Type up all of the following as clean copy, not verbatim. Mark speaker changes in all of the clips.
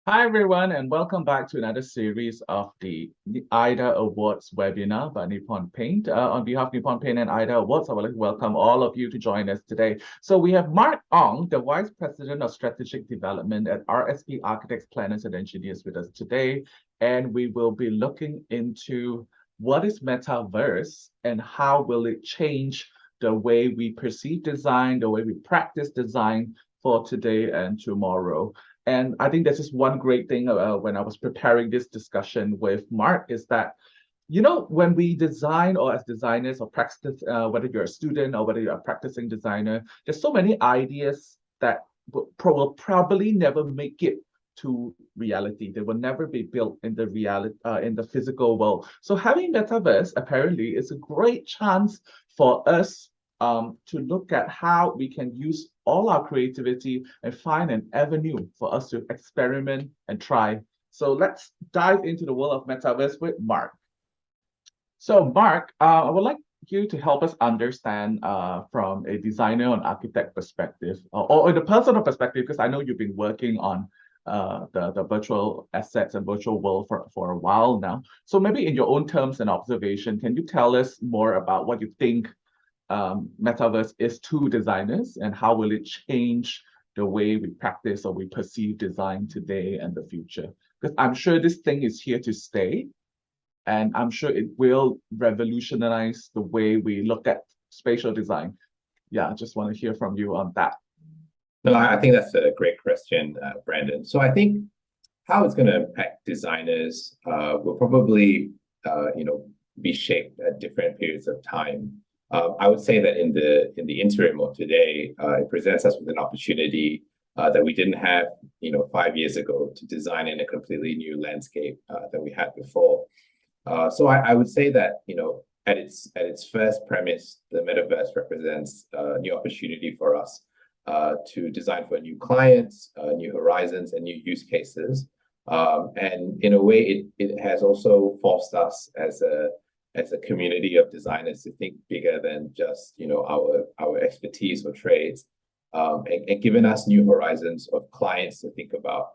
Speaker 1: Hi, everyone, and welcome back to another series of the AYDA Awards webinar by Nippon Paint. On behalf of Nippon Paint and AYDA Awards, I would like to welcome all of you to join us today. So we have Mark Ong, the Vice President of Strategic Development at RSP Architects, Planners, and Engineers with us today. And we will be looking into what is Metaverse and how will it change the way we perceive design, the way we practice design for today and tomorrow. And I think this is one great thing when I was preparing this discussion with Mark is that, when we design or as designers or practice, whether you're a student or whether you're a practicing designer, there's so many ideas that will probably never make it to reality. They will never be built in the reality, in the physical world. So having metaverse apparently is a great chance for us to look at how we can use all our creativity and find an avenue for us to experiment and try. So let's dive into the world of metaverse with Mark. So Mark, I would like you to help us understand from a designer and architect perspective, or the personal perspective, because I know you've been working on the virtual assets and virtual world for a while now. So maybe in your own terms and observation, can you tell us more about what you think metaverse is to designers and how will it change the way we practice or we perceive design today and the future? Because I'm sure this thing is here to stay, and I'm sure it will revolutionize the way we look at spatial design. Yeah, I just want to hear from you on that.
Speaker 2: No, I think that's a great question, Brandon. So I think how it's going to impact designers will probably, be shaped at different periods of time. I would say that in the interim of today, it presents us with an opportunity that we didn't have, 5 years ago to design in a completely new landscape that we had before. So I would say that, at its first premise, the metaverse represents a new opportunity for us to design for new clients, new horizons, and new use cases. And in a way, it has also forced us as a community of designers to think bigger than just our expertise or trades, and given us new horizons of clients to think about.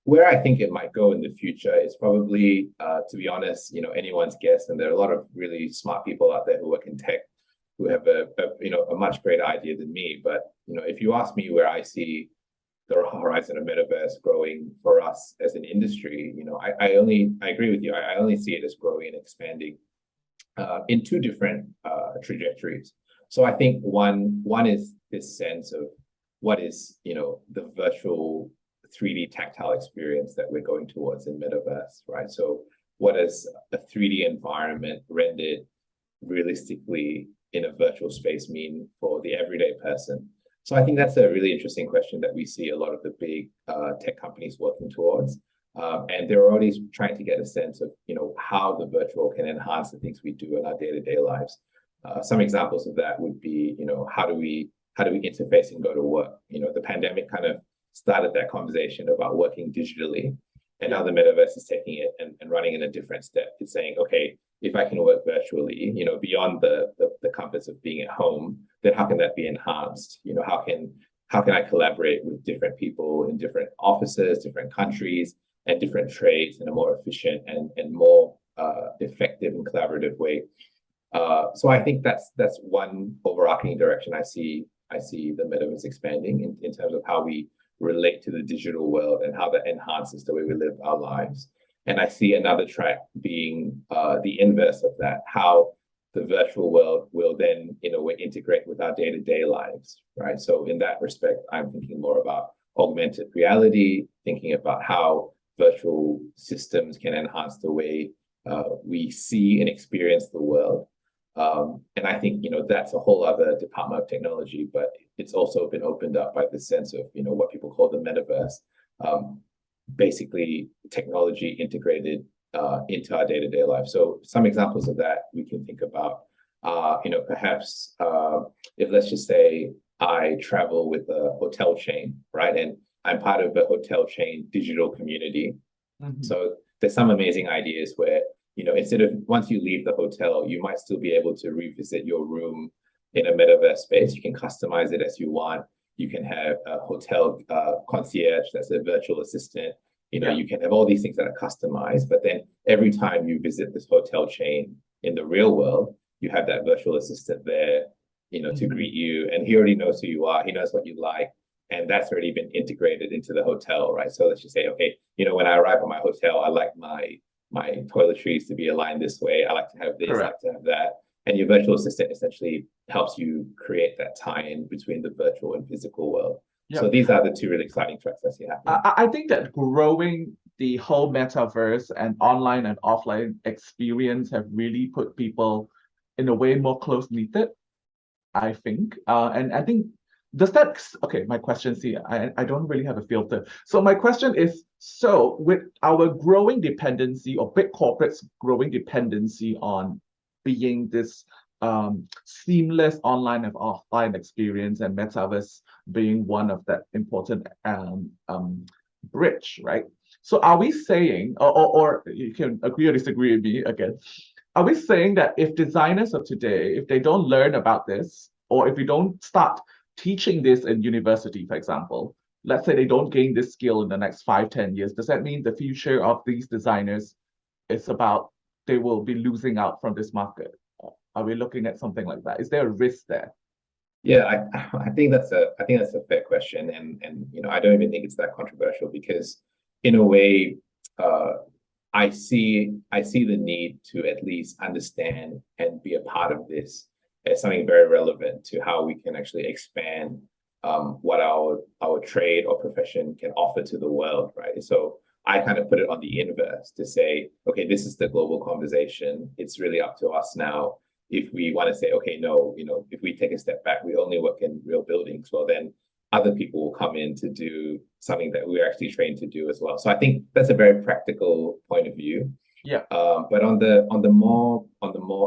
Speaker 2: Where I think it might go in the future is probably, to be honest, anyone's guess, and there are a lot of really smart people out there who work in tech who have a much greater idea than me. But if you ask me where I see the horizon of metaverse growing for us as an industry, I agree with you. I only see it as growing and expanding in two different trajectories. So I think one is this sense of what is the virtual 3D tactile experience that we're going towards in metaverse, right? So what does a 3D environment rendered realistically in a virtual space mean for the everyday person? So I think that's a really interesting question that we see a lot of the big tech companies working towards. And they're already trying to get a sense of, how the virtual can enhance the things we do in our day-to-day lives. Some examples of that would be, how do we interface and go to work? The pandemic kind of started that conversation about working digitally. And now the metaverse is taking it and running in a different step. It's saying, okay, if I can work virtually, beyond the comforts of being at home, then how can that be enhanced? How can I collaborate with different people in different offices, different countries, and different trades in a more efficient and more effective and collaborative way? So I think that's one overarching direction I see the metaverse expanding in terms of how we relate to the digital world and how that enhances the way we live our lives. And I see another track being the inverse of that, how the virtual world will then, in a way, integrate with our day-to-day lives, right? So in that respect, I'm thinking more about augmented reality, thinking about how virtual systems can enhance the way we see and experience the world. And I think, that's a whole other department of technology, but it's also been opened up by the sense of, what people call the metaverse, basically technology integrated into our day-to-day life. So some examples of that we can think about, perhaps if let's just say I travel with a hotel chain, right? And I'm part of a hotel chain digital community. Mm-hmm. So there's some amazing ideas where, instead of once you leave the hotel, you might still be able to revisit your room in a metaverse space. You can customize it as you want. You can have a hotel concierge that's a virtual assistant.
Speaker 1: Yeah.
Speaker 2: You can have all these things that are customized, but then every time you visit this hotel chain in the real world, you have that virtual assistant there, to greet you, and he already knows who you are. He knows what you like, and that's already been integrated into the hotel, right? So let's just say, okay, when I arrive at my hotel, I like my toiletries to be aligned this way. I like to have this, I like to have that. And your virtual assistant essentially helps you create that tie-in between the virtual and physical world. Yep. So these are the two really exciting tracks I see happening.
Speaker 1: I think that growing the whole metaverse and online and offline experience have really put people in a way more close-knitted, I think. And I think, okay, my question, see, I don't really have a filter. So my question is, so with our growing dependency or big corporates growing dependency on being this seamless online and offline experience, and metaverse being one of that important bridge, right? So are we saying, or you can agree or disagree with me again, are we saying that if designers of today, if they don't learn about this, or if we don't start teaching this in university, for example, let's say they don't gain this skill in the next 5-10 years, does that mean the future of these designers is about they will be losing out from this market? Are we looking at something like that? Is there a risk there?
Speaker 2: Yeah, I think that's a fair question, and I don't even think it's that controversial, because in a way, I see the need to at least understand and be a part of this as something very relevant to how we can actually expand what our trade or profession can offer to the world, right? So I kind of put it on the inverse to say, okay, this is the global conversation. It's really up to us now. If we want to say, okay, no, if we take a step back, we only work in real buildings, well, then other people will come in to do something that we're actually trained to do as well. So I think that's a very practical point of view.
Speaker 1: Yeah.
Speaker 2: But on the more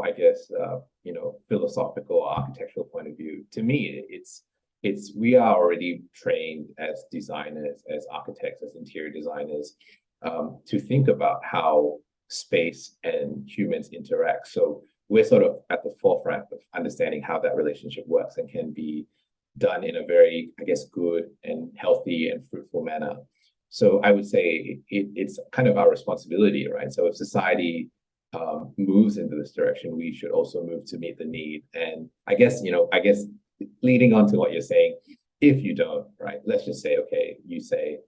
Speaker 2: I guess philosophical or architectural point of view, to me, it's we are already trained as designers, as architects, as interior designers, to think about how space and humans interact. So we're sort of at the forefront of understanding how that relationship works and can be done in a very, I guess, good and healthy and fruitful manner. So I would say it's kind of our responsibility, right? So if society moves into this direction, we should also move to meet the need. And I guess leading on to what you're saying, if you don't, right, let's just say, okay, you say,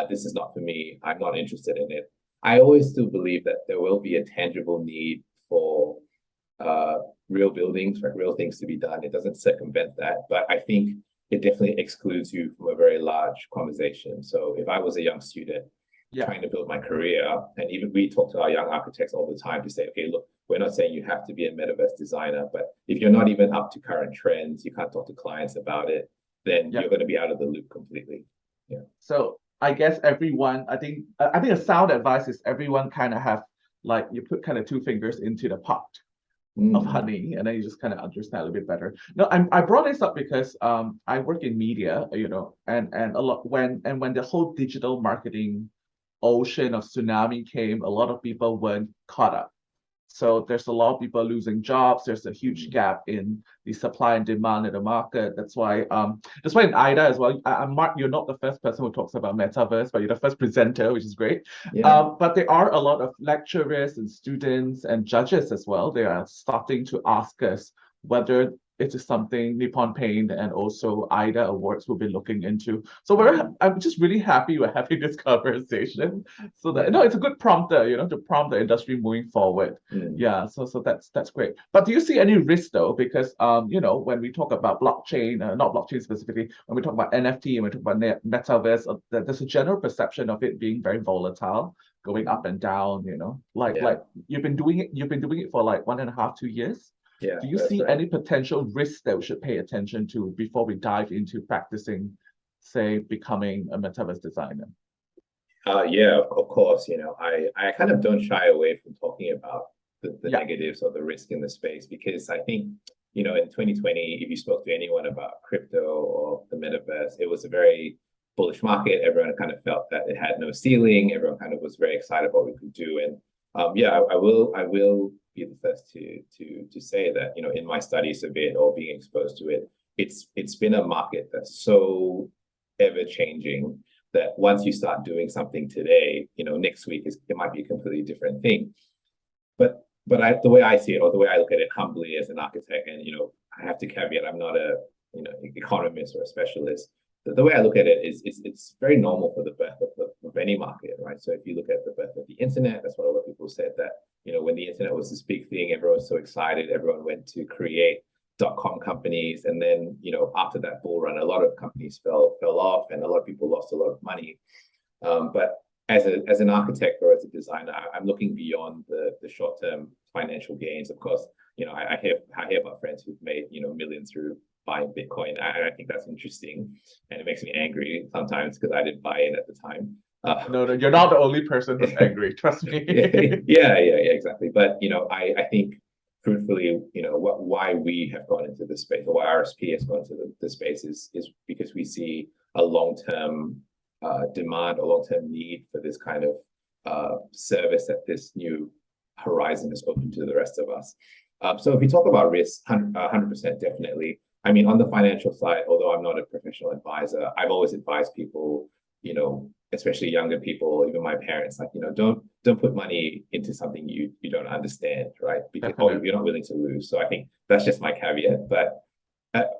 Speaker 2: this is not for me, I'm not interested in it. I always still believe that there will be a tangible need for real buildings, right, real things to be done. It doesn't circumvent that, but I think it definitely excludes you from a very large conversation. So if I was a young student trying to build my career, and even we talk to our young architects all the time to say, okay, look, we're not saying you have to be a metaverse designer, but if you're not even up to current trends, you can't talk to clients about it, then you're going to be out of the loop completely. Yeah.
Speaker 1: So I guess everyone, I think a sound advice is everyone kind of have, like, you put kind of two fingers into the pot of honey, and then you just kind of understand a little bit better. No, I brought this up because I work in media, and a lot when the whole digital marketing ocean of tsunami came, a lot of people weren't caught up. So there's a lot of people losing jobs. There's a huge gap in the supply and demand in the market. That's why in AYDA as well, Mark, you're not the first person who talks about metaverse, but you're the first presenter, which is great.
Speaker 2: Yeah.
Speaker 1: But there are a lot of lecturers and students and judges as well. They are starting to ask us whether it is something Nippon Paint and also AYDA Awards will be looking into. So I'm just really happy we're having this conversation. So that it's a good prompter, to prompt the industry moving forward. Yeah, so that's great. But do you see any risk though? Because when we talk about blockchain, not blockchain specifically, when we talk about NFT and we talk about metaverse, there's a general perception of it being very volatile, going up and down. Like you've been doing it for like 1.5, 2 years.
Speaker 2: Yeah,
Speaker 1: do you see any potential risks that we should pay attention to before we dive into practicing, say, becoming a metaverse designer?
Speaker 2: Yeah, of course. I kind of don't shy away from talking about the negatives or the risk in the space, because I think, in 2020, if you spoke to anyone about crypto or the metaverse, it was a very bullish market. Everyone kind of felt that it had no ceiling. Everyone kind of was very excited what we could do. And I will be the first to say that, in my studies of it or being exposed to it, it's been a market that's so ever changing that once you start doing something today, next week it might be a completely different thing. But the way I see it, or the way I look at it humbly as an architect, and I have to caveat, I'm not a economist or a specialist. The way I look at it is it's very normal for the birth of any market, right? So if you look at the birth of the internet, that's what a lot of people said, that when the internet was this big thing, everyone was so excited, everyone went to create .com companies, and then after that bull run, a lot of companies fell off, and a lot of people lost a lot of money. But as an architect or as a designer, I'm looking beyond the short-term financial gains. Of course, I hear about friends who've made millions through buying Bitcoin. I think that's interesting, and it makes me angry sometimes because I didn't buy in at the time.
Speaker 1: No, you're not the only person who's angry. Trust me.
Speaker 2: yeah, exactly. But I think fruitfully, why we have gone into this space, or why RSP has gone into the space is because we see a long-term demand, a long-term need for this kind of service that this new horizon is open to the rest of us. So if we talk about risk, 100% definitely. I mean, on the financial side, although I'm not a professional advisor, I've always advised people, especially younger people, even my parents, like, don't put money into something you don't understand, right? Because you're not willing to lose. So I think that's just my caveat. But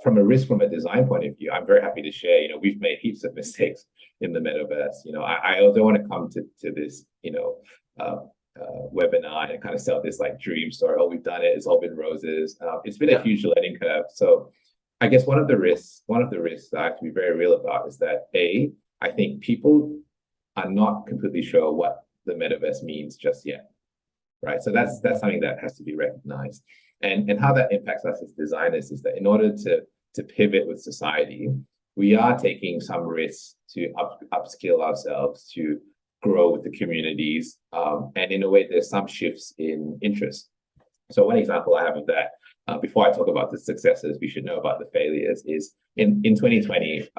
Speaker 2: from a design point of view, I'm very happy to share, we've made heaps of mistakes in the metaverse. I don't want to come to this, webinar and kind of sell this like dream story. Oh, we've done it. It's all been roses. It's been a huge learning curve. So I guess one of the risks that I have to be very real about is that I think people are not completely sure what the metaverse means just yet, right? So that's something that has to be recognized. And how that impacts us as designers is that in order to pivot with society, we are taking some risks to upskill ourselves, to grow with the communities. And in a way, there's some shifts in interest. So one example I have of that, before I talk about the successes, we should know about the failures, is in 2020,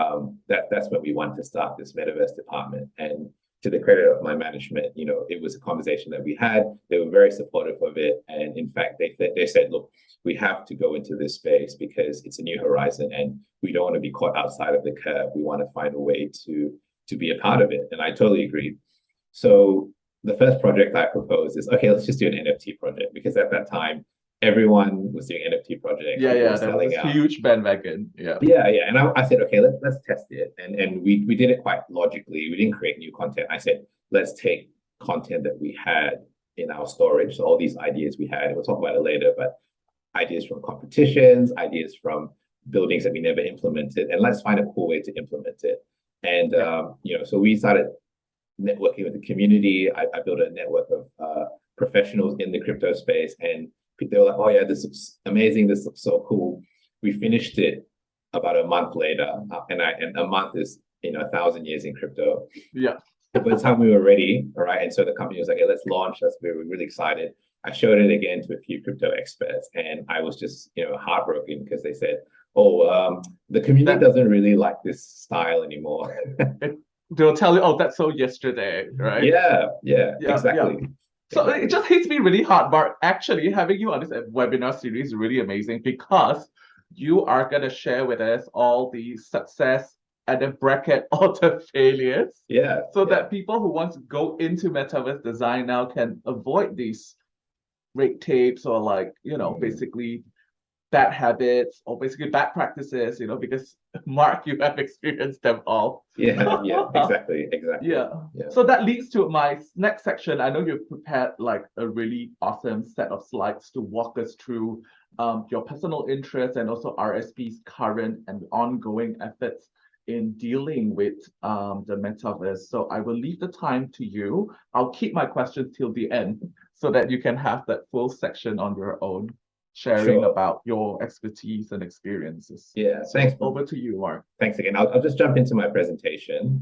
Speaker 2: that's when we wanted to start this metaverse department. And to the credit of my management, it was a conversation that we had. They were very supportive of it. And in fact, they said, look, we have to go into this space because it's a new horizon and we don't want to be caught outside of the curve. We want to find a way to be a part of it. And I totally agree. So the first project I proposed is, okay, let's just do an NFT project, because at that time, everyone was doing NFT projects.
Speaker 1: Yeah, that was a huge bandwagon. Yeah.
Speaker 2: And I said, okay, let's test it. And we did it quite logically. We didn't create new content. I said, let's take content that we had in our storage. So all these ideas we had, and we'll talk about it later, but ideas from competitions, ideas from buildings that we never implemented, and let's find a cool way to implement it. And so we started networking with the community. I built a network of professionals in the crypto space, and they were like, oh yeah, this looks amazing, this looks so cool. We finished it about a month later, and a month is 1,000 years in crypto.
Speaker 1: Yeah.
Speaker 2: By the time we were ready, all right, and so the company was like, hey, let's launch. We were really excited. I showed it again to a few crypto experts, and I was just heartbroken because they said, oh, the community doesn't really like this style anymore.
Speaker 1: They'll tell you, oh, that's so yesterday, right?
Speaker 2: Yeah, exactly.
Speaker 1: Yeah. So it just hits me really hard, but actually having you on this webinar series is really amazing, because you are going to share with us all the success and then bracket all the failures. So that people who want to go into metaverse design now can avoid these red tapes or basically bad habits or basically bad practices, because Mark, you have experienced them all.
Speaker 2: Exactly.
Speaker 1: So that leads to my next section. I know you've prepared like a really awesome set of slides to walk us through your personal interests and also RSP's current and ongoing efforts in dealing with the metaverse. So I will leave the time to you. I'll keep my questions till the end so that you can have that full section on your own, sharing about your expertise and experiences.
Speaker 2: Thanks.
Speaker 1: Over to you, Mark.
Speaker 2: Thanks again. I'll just jump into my presentation.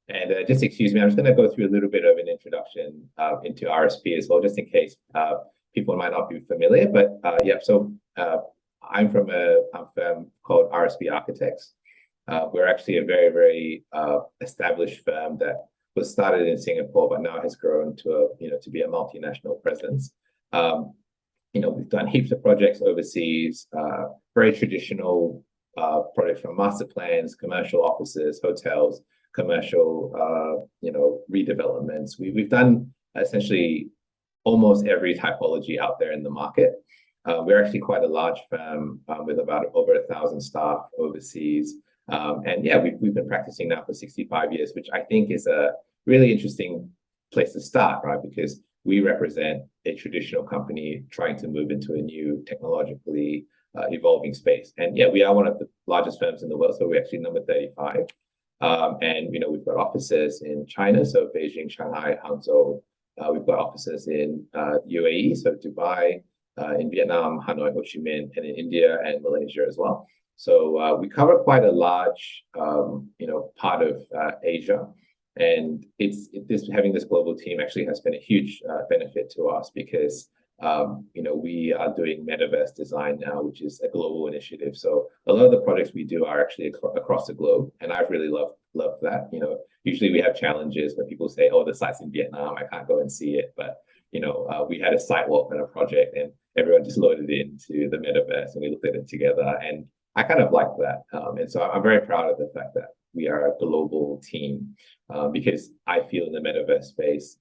Speaker 2: And just excuse me, I'm just going to go through a little bit of an introduction into RSP as well, just in case people might not be familiar. But I'm from a firm called RSP Architects. We're actually a very, very established firm that was started in Singapore, but now has grown to be a multinational presence. We've done heaps of projects overseas, very traditional projects from master plans, commercial offices, hotels, commercial, redevelopments. We've done essentially almost every typology out there in the market. We're actually quite a large firm with about over 1,000 staff overseas. And yeah, we've been practicing now for 65 years, which I think is a really interesting place to start, right? Because we represent a traditional company trying to move into a new technologically evolving space. And yeah, we are one of the largest firms in the world, so we're actually number 35. And we've got offices in China, so Beijing, Shanghai, Hangzhou. We've got offices in UAE, so Dubai, in Vietnam, Hanoi, Ho Chi Minh, and in India and Malaysia as well. So we cover quite a large, part of Asia, and having this global team actually has been a huge benefit to us because we are doing Metaverse design now, which is a global initiative. So a lot of the projects we do are actually across the globe, and I've really loved that. Usually we have challenges where people say, "Oh, the site's in Vietnam, I can't go and see it," but we had a site walk on a project, and everyone just loaded it into the Metaverse, and we looked at it together, and I kind of like that. And so I'm very proud of the fact that we are a global team because I feel in the Metaverse space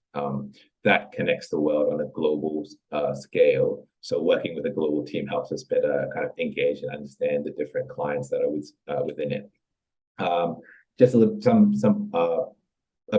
Speaker 2: that connects the world on a global scale. So working with a global team helps us better kind of engage and understand the different clients that are within it. Just a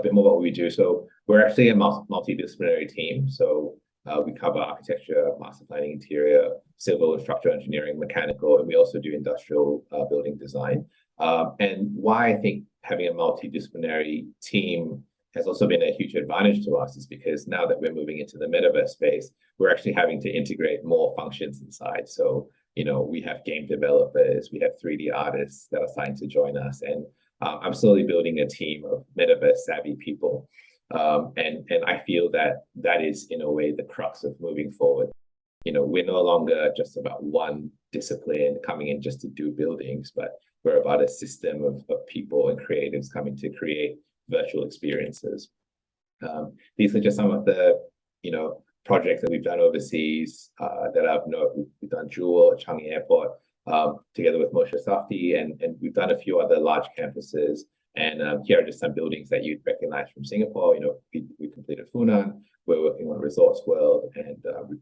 Speaker 2: bit more about what we do. So we're actually a multidisciplinary team. So we cover architecture, master planning, interior, civil and structural engineering, mechanical, and we also do industrial building design. And why I think having a multidisciplinary team has also been a huge advantage to us is because now that we're moving into the Metaverse space, we're actually having to integrate more functions inside. So, we have game developers, we have 3D artists that are starting to join us, and I'm slowly building a team of Metaverse savvy people. And I feel that is, in a way, the crux of moving forward. We're no longer just about one discipline coming in just to do buildings, but we're about a system of people and creatives coming to create virtual experiences. These are just some of the, projects that we've done overseas that I've known. We've done Jewel at Changi Airport together with Moshe Safdie, and we've done a few other large campuses. And here are just some buildings that you'd recognize from Singapore. We completed Funan. We're working on Resorts World, and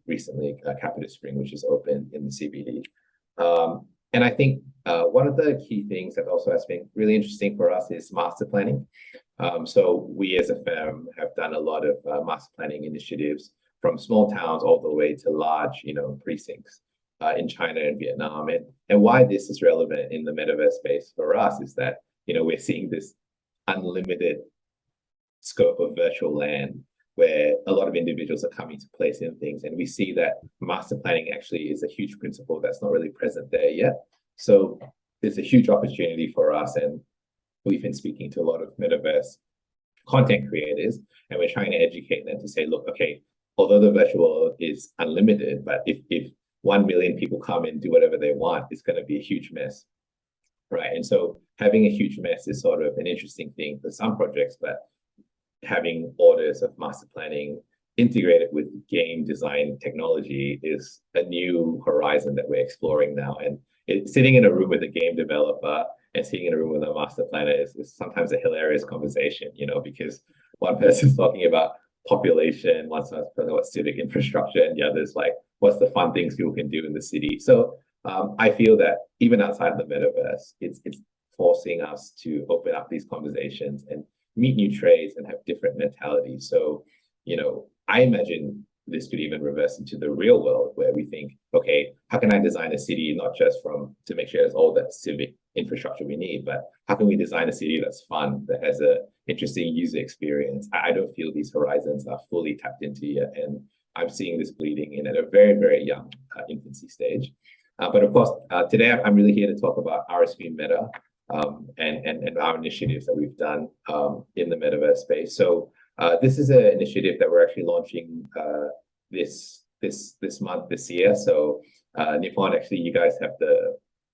Speaker 2: recently Capita Spring, which is open in the CBD. And I think one of the key things that also has been really interesting for us is master planning. So we as a firm have done a lot of master planning initiatives from small towns all the way to large, precincts in China and Vietnam. And why this is relevant in the Metaverse space for us is that we're seeing this unlimited scope of virtual land where a lot of individuals are coming to place in things. And we see that master planning actually is a huge principle that's not really present there yet. So there's a huge opportunity for us. And we've been speaking to a lot of Metaverse content creators, and we're trying to educate them to say, look, okay, although the virtual world is unlimited, but if 1 million people come and do whatever they want, it's going to be a huge mess. Right. And so having a huge mess is sort of an interesting thing for some projects, but having orders of master planning integrated with game design technology is a new horizon that we're exploring now. And sitting in a room with a game developer and sitting in a room with a master planner is sometimes a hilarious conversation, because one person's talking about population, one's talking about civic infrastructure, and the other's like, what's the fun things people can do in the city? So I feel that even outside the Metaverse, it's forcing us to open up these conversations and meet new trades and have different mentalities. So, I imagine this could even reverse into the real world where we think, okay, how can I design a city not just to make sure it has all that civic infrastructure we need, but how can we design a city that's fun, that has a interesting user experience? I don't feel these horizons are fully tapped into yet, and I'm seeing this bleeding in at a very, very young infancy stage. But of course, today I'm really here to talk about RSP Meta and our initiatives that we've done in the Metaverse space. So this is an initiative that we're actually launching this month, this year. So Nippon, actually, you guys have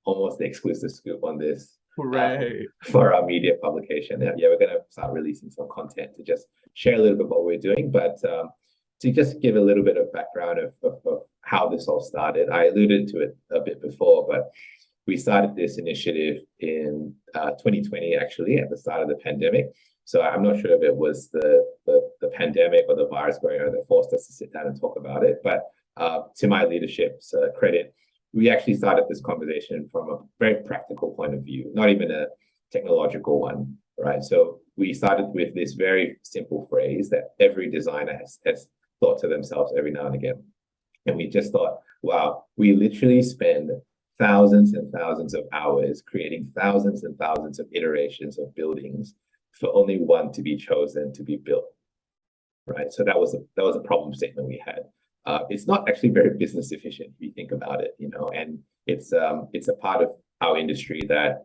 Speaker 2: almost the exclusive scoop on this for our media publication. Yeah, we're going to start releasing some content to just share a little bit what we're doing, but to just give a little bit of background of how this all started. I alluded to it a bit before, but we started this initiative in 2020, actually, at the start of the pandemic. So I'm not sure if it was the pandemic or the virus going on that forced us to sit down and talk about it. But to my leadership's credit, we actually started this conversation from a very practical point of view, not even a technological one, right? So we started with this very simple phrase that every designer has thought to themselves every now and again. And we just thought, wow, we literally spend thousands and thousands of hours creating thousands and thousands of iterations of buildings for only one to be chosen to be built, right? So that was a problem statement we had. It's not actually very business efficient if you think about it, and it's a part of our industry that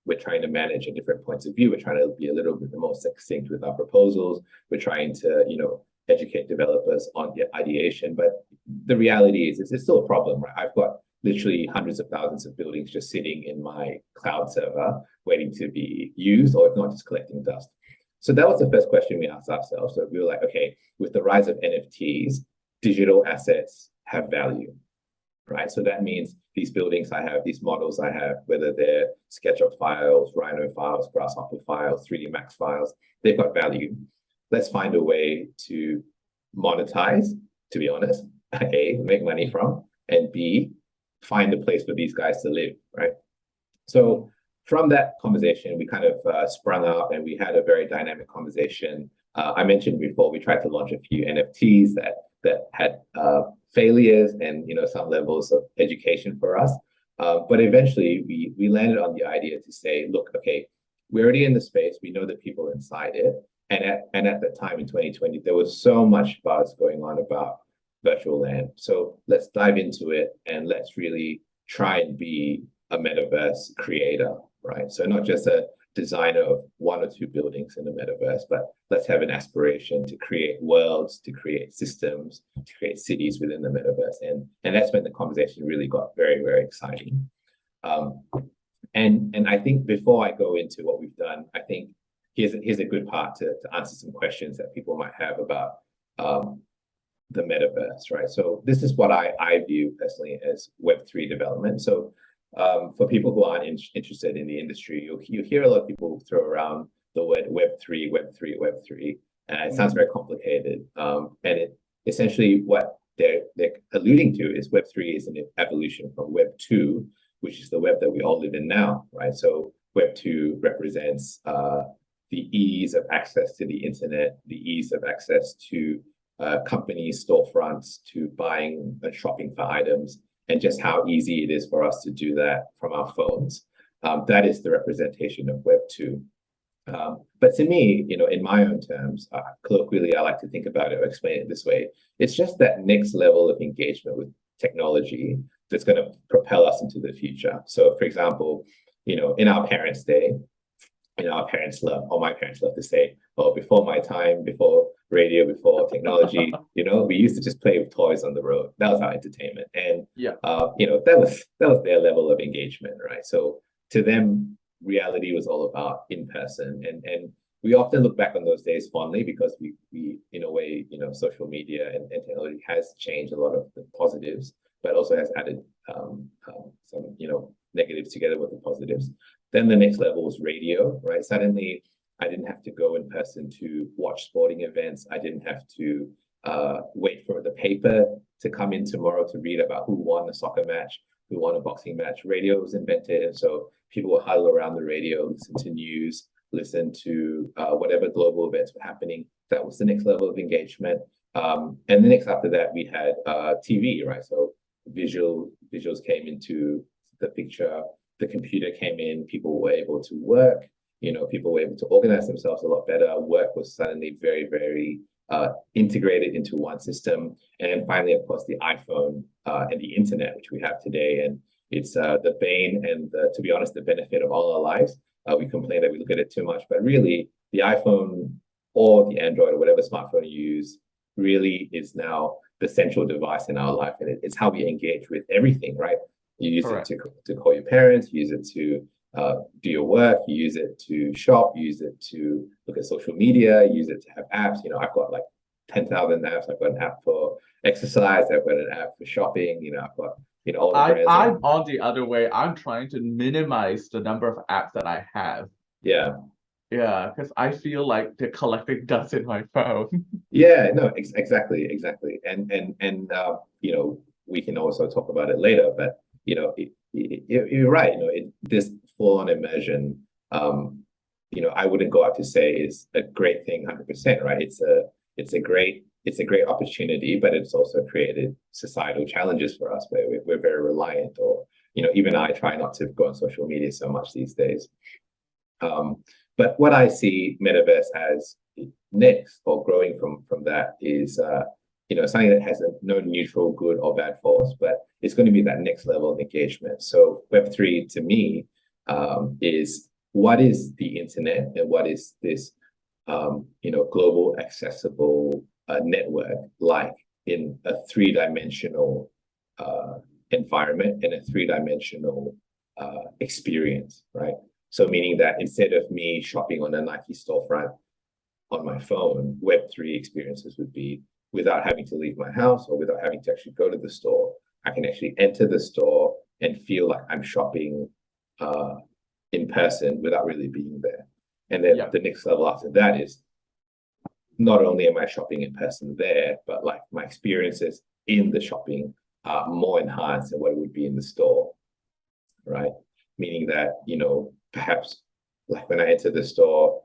Speaker 2: we're trying to manage at different points of view. We're trying to be a little bit more succinct with our proposals. We're trying to educate developers on the ideation, but the reality is it's still a problem, right? I've got literally hundreds of thousands of buildings just sitting in my cloud server waiting to be used, or if not, just collecting dust. So that was the first question we asked ourselves. So we were like, okay, with the rise of NFTs, digital assets have value, right? So that means these buildings I have, these models I have, whether they're SketchUp files, Rhino files, Grasshopper files, 3D Max files, they've got value. Let's find a way to monetize, to be honest, A, make money from, and B, find a place for these guys to live, right? So from that conversation, we kind of sprung up and we had a very dynamic conversation. I mentioned before, we tried to launch a few NFTs that had failures and some levels of education for us. But eventually we landed on the idea to say, look, okay, we're already in the space. We know the people inside it. And at the time in 2020, there was so much buzz going on about virtual land. So let's dive into it and let's really try and be a metaverse creator, right? So not just a designer of one or two buildings in the metaverse, but let's have an aspiration to create worlds, to create systems, to create cities within the metaverse. And that's when the conversation really got very, very exciting. And I think before I go into what we've done, I think here's a good part to answer some questions that people might have about the metaverse, right? So this is what I view personally as Web3 development. So for people who aren't interested in the industry, you hear a lot of people throw around the word Web3, and it sounds very complicated. And it essentially what they're alluding to is Web3 is an evolution from Web 2, which is the web that we all live in now, right? So Web 2 represents the ease of access to the internet, the ease of access to companies, storefronts, to buying and shopping for items, and just how easy it is for us to do that from our phones. That is the representation of Web 2. But to me, in my own terms, colloquially, I like to think about it or explain it this way. It's just that next level of engagement with technology that's going to propel us into the future. So, for example, in our parents' day, our parents love, or my parents love to say, oh, before my time, before radio, before technology, we used to just play with toys on the road. That was our entertainment. And, that was their level of engagement, right? So to them, reality was all about in person. And we often look back on those days fondly because we in a way, social media and technology has changed a lot of the positives, but also has added some, negatives together with the positives. Then the next level was radio, right? Suddenly, I didn't have to go in person to watch sporting events. I didn't have to wait for the paper to come in tomorrow to read about who won a soccer match, who won a boxing match. Radio was invented, and so people would huddle around the radio, listen to news, listen to whatever global events were happening. That was the next level of engagement. And the next after that, we had TV, right? So visuals came into the picture. The computer came in, people were able to work, people were able to organize themselves a lot better. Work was suddenly very, very integrated into one system. And then finally, of course, the iPhone and the internet, which we have today. And it's the bane and, to be honest, the benefit of all our lives. We complain that we look at it too much, but really the iPhone or the Android or whatever smartphone you use really is now the central device in our life. And it's how we engage with everything, right? You use Correct. It to call your parents, you use it to do your work, you use it to shop, you use it to look at social media, you use it to have apps. I've got like 10,000 apps. I've got an app for exercise, I've got an app for shopping, I've got, all the brands.
Speaker 1: I'm on the other way. I'm trying to minimize the number of apps that I have.
Speaker 2: Yeah.
Speaker 1: Yeah, because I feel like they're collecting dust in my phone.
Speaker 2: Yeah, no, exactly. We can also talk about it later, but you're right. This full-on immersion, I wouldn't go out to say is a great thing 100%, right? It's a great opportunity, but it's also created societal challenges for us where we're very reliant, or even I try not to go on social media so much these days. But what I see Metaverse as next, or growing from that, is something that has no neutral good or bad force, but it's going to be that next level of engagement. So Web3 to me is, what is the internet, and what is this global accessible network like in a three-dimensional environment and a three-dimensional experience, right? So meaning that instead of me shopping on a Nike storefront on my phone, Web3 experiences would be, without having to leave my house or without having to actually go to the store, I can actually enter the store and feel like I'm shopping in person without really being there. And then the next level after that is, not only am I shopping in person there, but like my experiences in the shopping are more enhanced than what it would be in the store, right? Meaning that, perhaps like when I enter the store,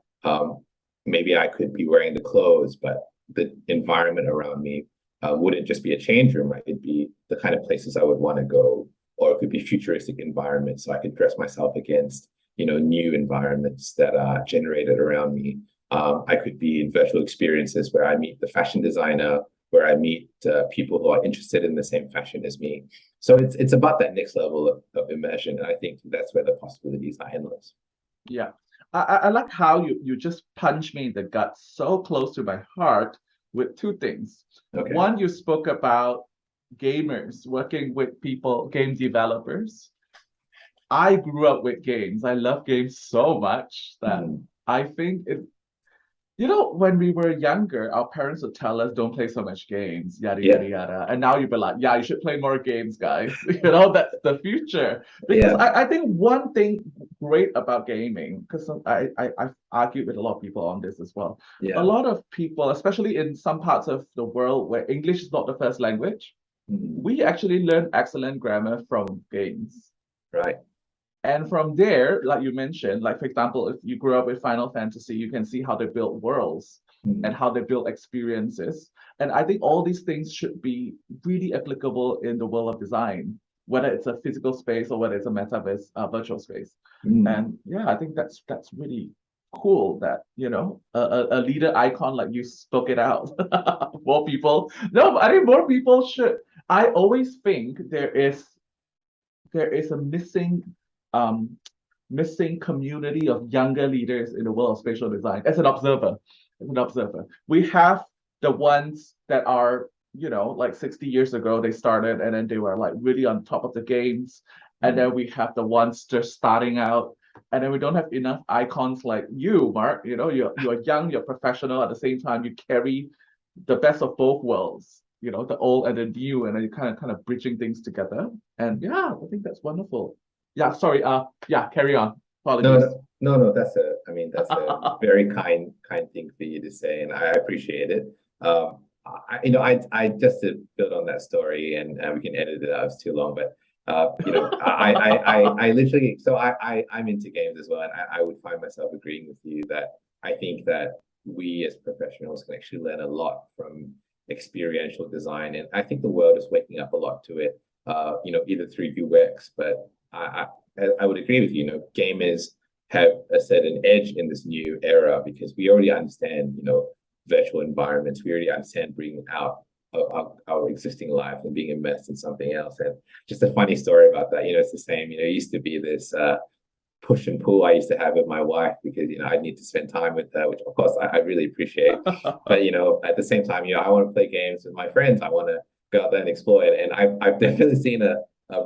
Speaker 2: maybe I could be wearing the clothes, but the environment around me wouldn't just be a change room, right? It'd be the kind of places I would want to go, or it could be futuristic environments, so I could dress myself against, new environments that are generated around me. I could be in virtual experiences where I meet the fashion designer, where I meet people who are interested in the same fashion as me. So it's about that next level of immersion, and I think that's where the possibilities are endless.
Speaker 1: Yeah. I like how you just punch me in the gut so close to my heart with two things.
Speaker 2: Okay.
Speaker 1: One, you spoke about gamers working with people, game developers. I grew up with games. I love games so much that I think when we were younger, our parents would tell us, don't play so much games, yada, yada, yada. And now you'd be like, yeah, you should play more games, guys. That's the future. Because I think one thing great about gaming, because I've argued with a lot of people on this as well.
Speaker 2: Yeah.
Speaker 1: A lot of people, especially in some parts of the world where English is not the first language, we actually learn excellent grammar from games.
Speaker 2: Right.
Speaker 1: And from there, like you mentioned, like for example, if you grew up with Final Fantasy, you can see how they build worlds and how they build experiences. And I think all these things should be really applicable in the world of design, whether it's a physical space or whether it's a metaverse virtual space. And yeah, I think that's really cool that a leader icon like you spoke it out. More people. No, but I think more people should. I always think there is a missing community of younger leaders in the world of spatial design. As an observer, we have the ones that are, like 60 years ago they started, and then they were like really on top of the games. And then we have the ones just starting out, and then we don't have enough icons like you, Mark. You're young, you're professional, at the same time you carry the best of both worlds. The old and the new, and then you kind of bridging things together. And yeah, I think that's wonderful. Yeah, sorry. Yeah, carry on. Apologies.
Speaker 2: No. That's a very kind thing for you to say, and I appreciate it. I just to build on that story, and we can edit it out, it's too long, but I literally, so I'm into games as well, and I would find myself agreeing with you that I think that we as professionals can actually learn a lot from experiential design, and I think the world is waking up a lot to it. Either through UX, but I would agree with you. Gamers have a certain edge in this new era because we already understand, virtual environments. We already understand bringing out our existing life and being immersed in something else. And just a funny story about that, it's the same. It used to be this push and pull I used to have with my wife because I need to spend time with her, which of course I really appreciate. But at the same time, I want to play games with my friends. I want to go out there and explore it. And I've definitely seen a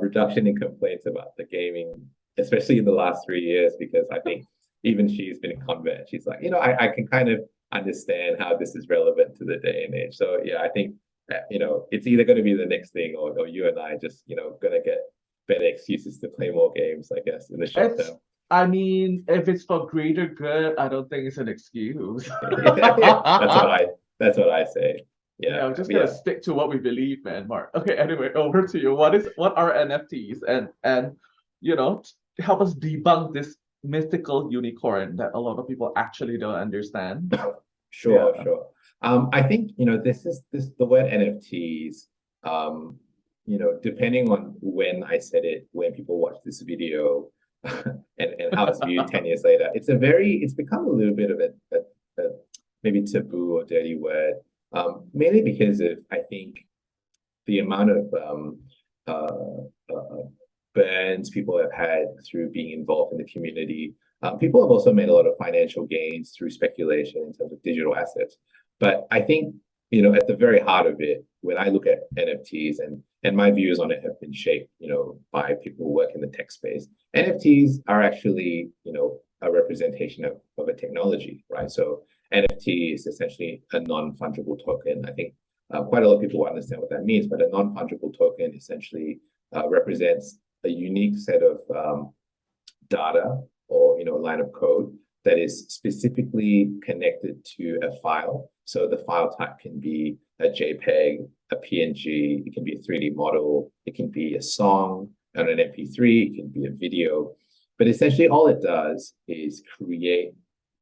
Speaker 2: reduction in complaints about the gaming, especially in the last 3 years, because I think even she's been a convert. She's like, I can kind of understand how this is relevant to the day and age. So yeah, I think it's either going to be the next thing, or you and I just, going to get better excuses to play more games, I guess, in the short
Speaker 1: It's,
Speaker 2: term.
Speaker 1: I mean, if it's for greater good, I don't think it's an excuse.
Speaker 2: That's what I say.
Speaker 1: Yeah,
Speaker 2: Yeah,
Speaker 1: I'm just gonna
Speaker 2: yeah.
Speaker 1: stick to what we believe, man, Mark. Okay, anyway, over to you. What are NFTs, and help us debunk this mythical unicorn that a lot of people actually don't understand.
Speaker 2: Sure, sure. I think, this the word NFTs, depending on when I said it, when people watch this video, and how it's viewed 10 years later, it's become a little bit of a maybe taboo or dirty word, mainly because of, I think, the amount of burns people have had through being involved in the community. People have also made a lot of financial gains through speculation in terms of digital assets. But I think, at the very heart of it, when I look at NFTs, and my views on it have been shaped, by people who work in the tech space, NFTs are actually, a representation of a technology, right? So NFT is essentially a non-fungible token. I think quite a lot of people will understand what that means, but a non-fungible token essentially represents a unique set of data, or a line of code that is specifically connected to a file. So the file type can be a JPEG, a PNG, it can be a 3D model, it can be a song on an MP3, it can be a video. But essentially all it does is create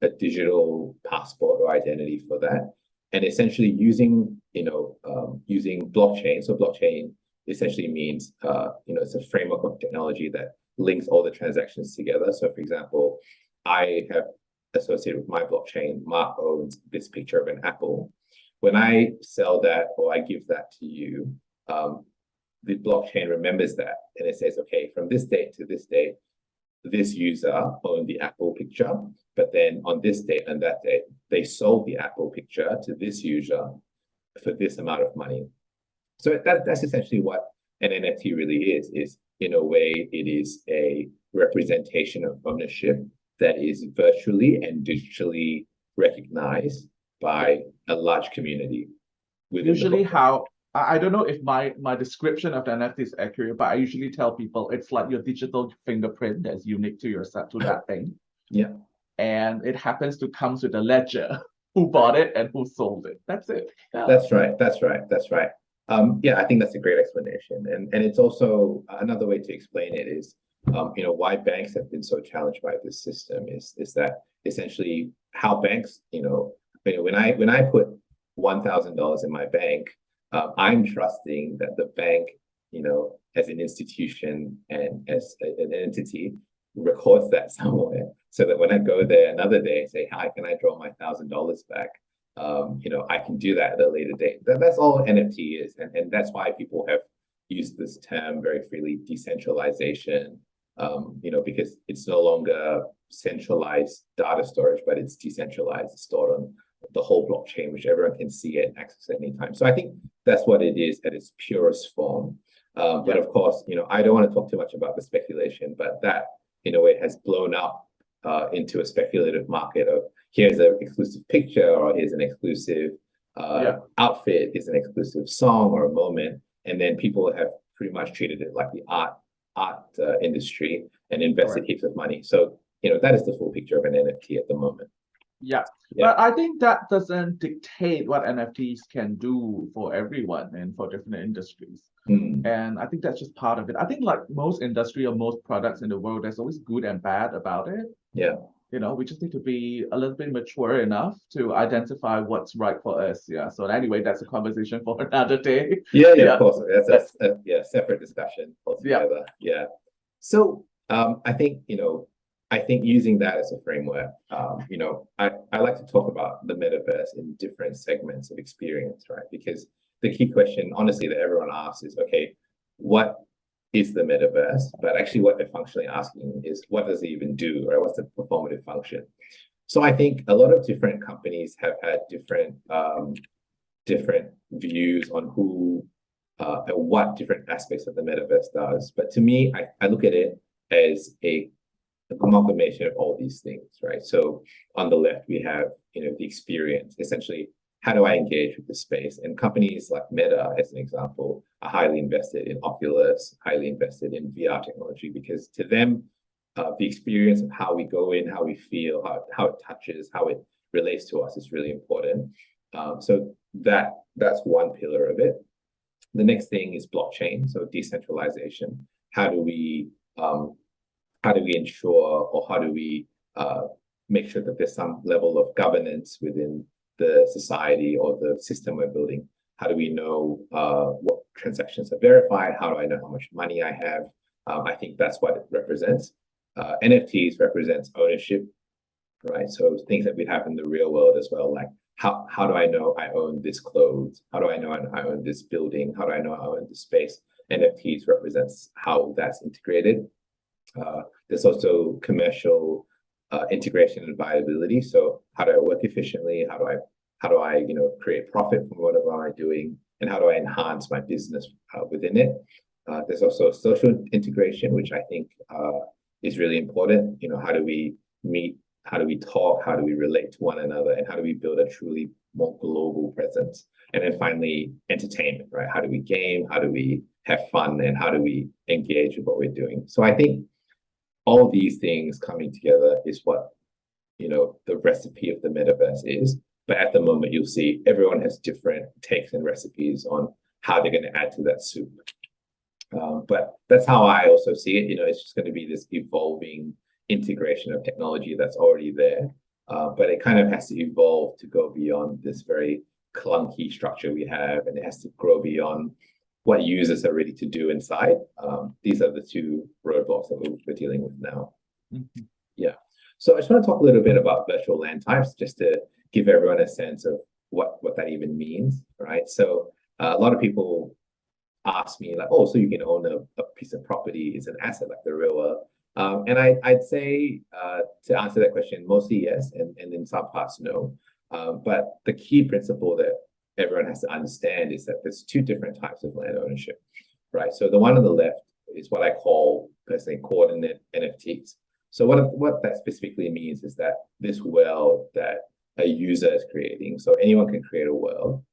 Speaker 2: a digital passport or identity for that. And essentially using blockchain. So blockchain essentially means it's a framework of technology that links all the transactions together. So for example, I have associated with my blockchain, Mark owns this picture of an apple. When I sell that or I give that to you, the blockchain remembers that, and it says, okay, from this date to this date, this user owned the apple picture, but then on this date and that date, they sold the apple picture to this user for this amount of money. So that's essentially what an NFT really is in a way, it is a representation of ownership that is virtually and digitally recognized by a large community.
Speaker 1: Usually I don't know if my description of the NFT is accurate, but I usually tell people it's like your digital fingerprint that's unique to yourself, to that thing.
Speaker 2: Yeah.
Speaker 1: And it happens to comes with a ledger who bought it and who sold it. That's it.
Speaker 2: Yeah. That's right. Yeah, I think that's a great explanation. And it's also another way to explain it is, why banks have been so challenged by this system is that essentially how banks, when I put $1,000 in my bank, I'm trusting that the bank, as an institution and as an entity, records that somewhere, so that when I go there another day and say, hi, can I draw my $1,000 back? I can do that at a later date. That's all NFT is. And that's why people have used this term very freely, decentralization, because it's no longer centralized data storage, but it's decentralized, it's stored on the whole blockchain, which everyone can see it and access at any time. So I think that's what it is at its purest form. But of course, I don't want to talk too much about the speculation, but that in a way has blown up into a speculative market of here's an exclusive picture, or here's an exclusive outfit, is an exclusive song or a moment, and then people have pretty much treated it like the art industry and invested heaps of money. So that is the full picture of an NFT at the moment.
Speaker 1: Yeah, but I think that doesn't dictate what NFTs can do for everyone and for different industries. And I think that's just part of it. I think like most industry or most products in the world, there's always good and bad about it.
Speaker 2: Yeah.
Speaker 1: We just need to be a little bit mature enough to identify what's right for us. Yeah. So anyway, that's a conversation for another day.
Speaker 2: Yeah, of course. That's a separate discussion altogether. Yeah. So I think using that as a framework, I like to talk about the metaverse in different segments of experience, right? Because the key question, honestly, that everyone asks is, okay, what is the metaverse? But actually what they're functionally asking is, what does it even do, right? What's the performative function? So I think a lot of different companies have had different views on who and what different aspects of the metaverse does. But to me, I look at it as a amalgamation of all these things, right? So on the left, we have, the experience. Essentially, how do I engage with the space? And companies like Meta, as an example, are highly invested in Oculus, highly invested in VR technology, because to them, the experience of how we go in, how we feel, how it touches, how it relates to us is really important. So that's one pillar of it. The next thing is blockchain, so decentralization. How do we ensure, or how do we make sure that there's some level of governance within the society or the system we're building? How do we know what transactions are verified? How do I know how much money I have? I think that's what it represents. NFTs represents ownership, right? So things that we have in the real world as well, like how do I know I own this clothes? How do I know I own this building? How do I know I own this space? NFTs represents how that's integrated. There's also commercial integration and viability. So how do I work efficiently? How do I create profit from whatever I'm doing? And how do I enhance my business within it? There's also social integration, which I think is really important. How do we meet? How do we talk? How do we relate to one another? And how do we build a truly more global presence? And then finally, entertainment, right? How do we game? How do we have fun? And how do we engage with what we're doing? So I think all these things coming together is what the recipe of the metaverse is. But at the moment, you'll see everyone has different takes and recipes on how they're going to add to that soup. But that's how I also see it. It's just going to be this evolving integration of technology that's already there. But it kind of has to evolve to go beyond this very clunky structure we have, and it has to grow beyond what users are ready to do inside. These are the two roadblocks that we're dealing with now.
Speaker 1: Mhm.
Speaker 2: Yeah. So I just want to talk a little bit about virtual land types, just to give everyone a sense of what that even means, right? So a lot of people ask me like, oh, so you can own a piece of property, it's an asset like the real world. And I'd say to answer that question, mostly yes, and in some parts no. But the key principle that everyone has to understand is that there's two different types of land ownership, right? So the one on the left is what I call personally coordinate NFTs. So what that specifically means is that this world that a user is creating, so anyone can create a world,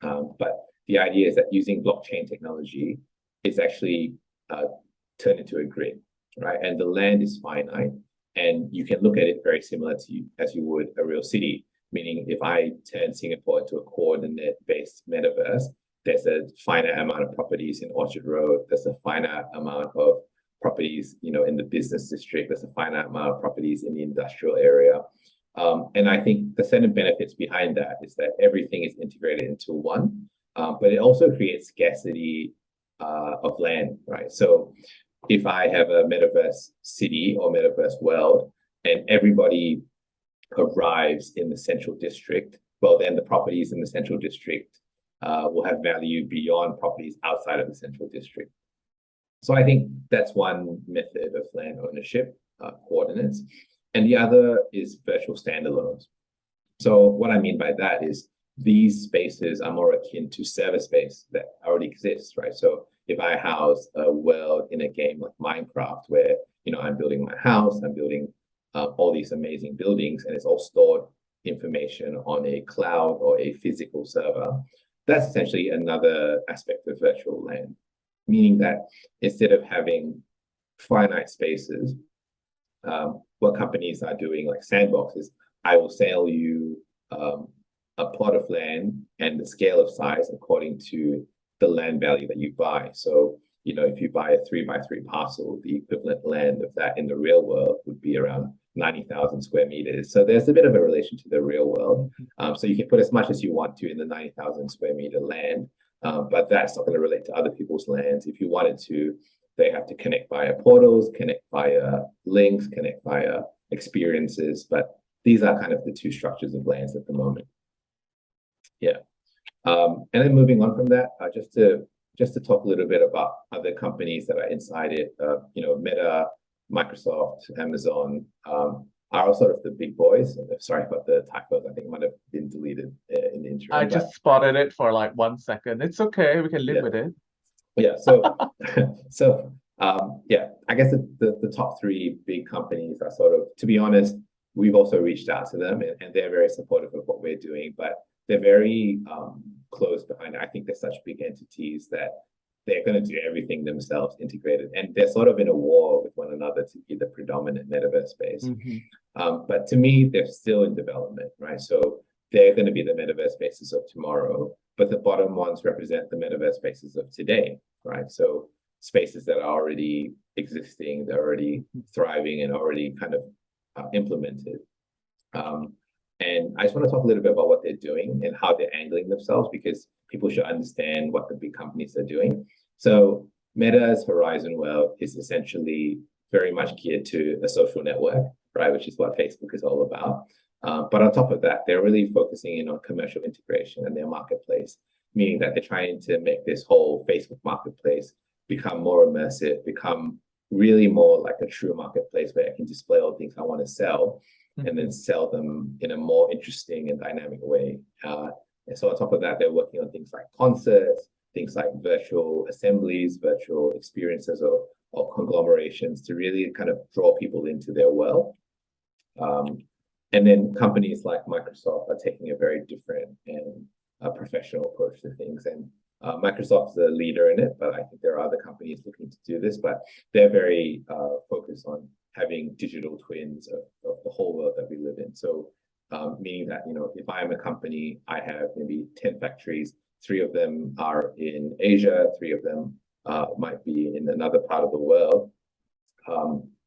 Speaker 2: but the idea is that using blockchain technology, it's actually turned into a grid, right? And the land is finite, and you can look at it very similar to as you would a real city. Meaning, if I turn Singapore into a coordinate-based metaverse, there's a finite amount of properties in Orchard Road. There's a finite amount of properties, in the business district. There's a finite amount of properties in the industrial area. And I think the set of benefits behind that is that everything is integrated into one, but it also creates scarcity of land, right? So if I have a metaverse city or metaverse world, and everybody arrives in the central district, well, then the properties in the central district will have value beyond properties outside of the central district. So I think that's one method of land ownership, coordinates. And the other is virtual standalones. So what I mean by that is these spaces are more akin to server space that already exists, right? So if I house a world in a game like Minecraft, where I'm building my house, I'm building all these amazing buildings, and it's all stored information on a cloud or a physical server, that's essentially another aspect of virtual land, meaning that instead of having finite spaces, what companies are doing, like sandboxes, I will sell you a plot of land and the scale of size according to the land value that you buy. So, if you buy a 3x3 parcel, the equivalent land of that in the real world would be around 90,000 square meters. So there's a bit of a relation to the real world. So you can put as much as you want to in the 90,000 square meter land, but that's not going to relate to other people's lands. If you wanted to, they have to connect via portals, connect via links, connect via experiences. But these are kind of the two structures of lands at the moment. Yeah. And then moving on from that, just to talk a little bit about other companies that are inside it, Meta, Microsoft, Amazon are sort of the big boys. Sorry about the typos. I think it might have been deleted in the intro.
Speaker 1: I just spotted it for like 1 second. It's okay. We can live with it.
Speaker 2: Yeah. So, I guess the top three big companies are sort of, to be honest, we've also reached out to them, and they're very supportive of what we're doing. But they're very close behind. I think they're such big entities that they're going to do everything themselves integrated, and they're sort of in a war with one another to be the predominant metaverse space. But to me, they're still in development, right? So they're going to be the metaverse spaces of tomorrow, but the bottom ones represent the metaverse spaces of today, right? So spaces that are already existing, they're already thriving and already kind of implemented. And I just want to talk a little bit about what they're doing and how they're angling themselves, because people should understand what the big companies are doing. So Meta's Horizon World is essentially very much geared to a social network, right? Which is what Facebook is all about. But on top of that, they're really focusing in on commercial integration and their marketplace, meaning that they're trying to make this whole Facebook marketplace become more immersive, become really more like a true marketplace where I can display all the things I want to sell and then sell them in a more interesting and dynamic way. And so on top of that, they're working on things like concerts, things like virtual assemblies, virtual experiences, or conglomerations to really kind of draw people into their world. And then companies like Microsoft are taking a very different and professional approach to things. And Microsoft's the leader in it, but I think there are other companies looking to do this, but they're very focused on having digital twins of the whole world that we live in. So meaning that, you know, if I'm a company, I have maybe 10 factories, 3 of them are in Asia, 3 of them might be in another part of the world.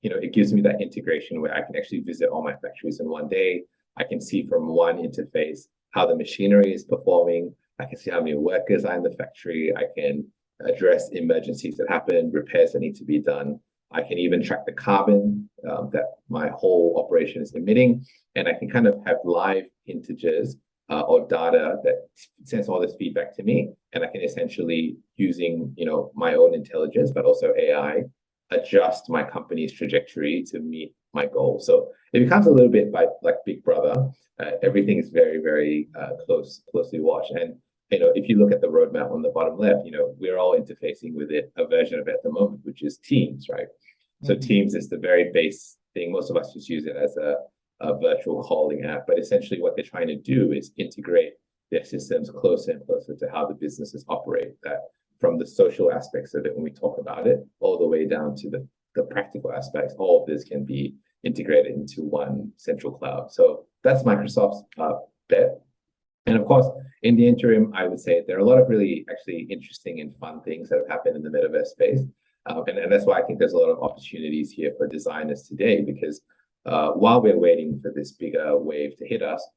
Speaker 2: You know, it gives me that integration where I can actually visit all my factories in one day. I can see from one interface how the machinery is performing. I can see how many workers are in the factory. I can address emergencies that happen, repairs that need to be done. I can even track the carbon that my whole operation is emitting. And I can kind of have live integers or data that sends all this feedback to me. And I can essentially, using, you know, my own intelligence, but also AI, adjust my company's trajectory to meet my goal. So it becomes a little bit like Big Brother. Everything is very, very closely watched. And, you know, if you look at the roadmap on the bottom left, you know, we're all interfacing with it, a version of it at the moment, which is Teams, right? So Teams is the very base thing. Most of us just use it as a virtual calling app, but essentially what they're trying to do is integrate their systems closer and closer to how the businesses operate, that from the social aspects of it when we talk about it, all the way down to the practical aspects, all of this can be integrated into one central cloud. So that's Microsoft's bet. And of course, in the interim, I would say there are a lot of really actually interesting and fun things that have happened in the metaverse space. And that's why I think there's a lot of opportunities here for designers today, because while we're waiting for this bigger wave to hit us,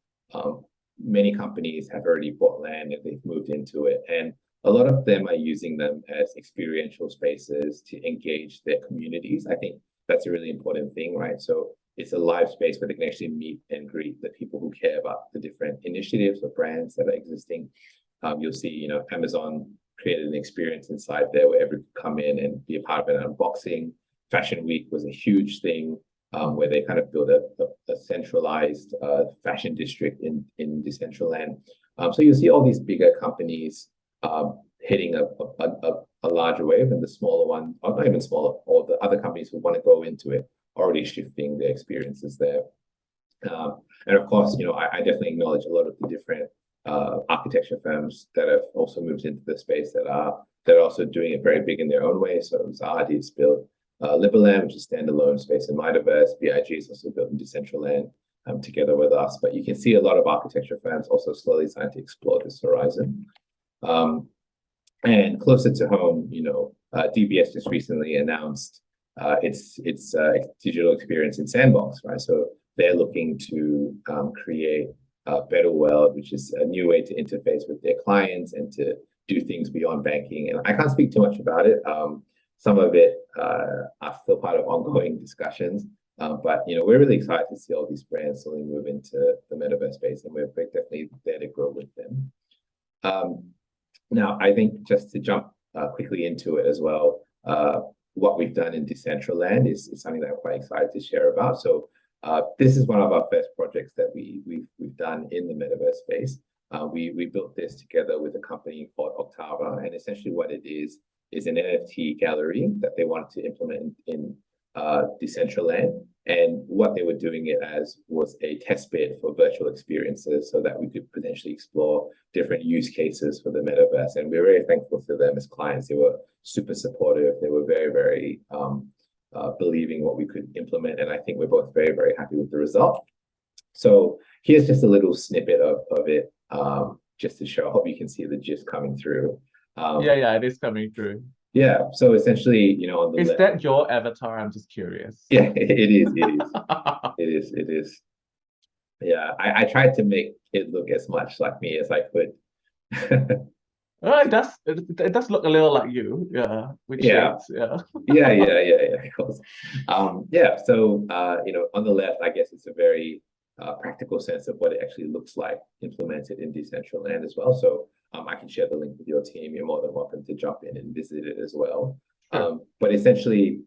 Speaker 2: many companies have already bought land and they've moved into it. And a lot of them are using them as experiential spaces to engage their communities. I think that's a really important thing, right? So it's a live space where they can actually meet and greet the people who care about the different initiatives or brands that are existing. You'll see, you know, Amazon created an experience inside there where everyone could come in and be a part of an unboxing. Fashion Week was a huge thing where they kind of built a centralized fashion district in Decentraland. So you'll see all these bigger companies hitting a larger wave, and the smaller one, or not even smaller, or the other companies who want to go into it already shifting their experiences there. And of course, you know, I definitely acknowledge a lot of the different architecture firms that have also moved into the space that are also doing it very big in their own way. So Zahadi has built Liberland, which is standalone space in Metaverse. BIG is also built in Decentraland together with us. But you can see a lot of architecture firms also slowly starting to explore this horizon. And closer to home, you know, DBS just recently announced its digital experience in Sandbox, right? So they're looking to create a better world, which is a new way to interface with their clients and to do things beyond banking. And I can't speak too much about it. Some of it are still part of ongoing discussions, but you know, we're really excited to see all these brands slowly move into the metaverse space, and we're definitely there to grow with them. Now, I think just to jump quickly into it as well, what we've done in Decentraland is something that I'm quite excited to share about. So this is one of our first projects that we've done in the metaverse space. We built this together with a company called Octava, and essentially what it is an NFT gallery that they wanted to implement in Decentraland. And what they were doing it as was a test bed for virtual experiences so that we could potentially explore different use cases for the metaverse. And we're very thankful to them as clients. They were super supportive. They were very, very believing what we could implement. And I think we're both very, very happy with the result. So here's just a little snippet of it, just to show. I hope you can see the gist coming through.
Speaker 1: Yeah, it is coming through.
Speaker 2: Yeah, so essentially, on the
Speaker 1: Is
Speaker 2: left,
Speaker 1: that your avatar? I'm just curious.
Speaker 2: yeah, it is. Yeah, I tried to make it look as much like me as I could.
Speaker 1: Oh, it does look a little like you, yeah, with
Speaker 2: Yeah.
Speaker 1: shades, yeah.
Speaker 2: Yeah, of course. Yeah, so on the left, I guess it's a very practical sense of what it actually looks like implemented in Decentraland as well. So I can share the link with your team. You're more than welcome to jump in and visit it as well.
Speaker 1: Sure.
Speaker 2: But essentially,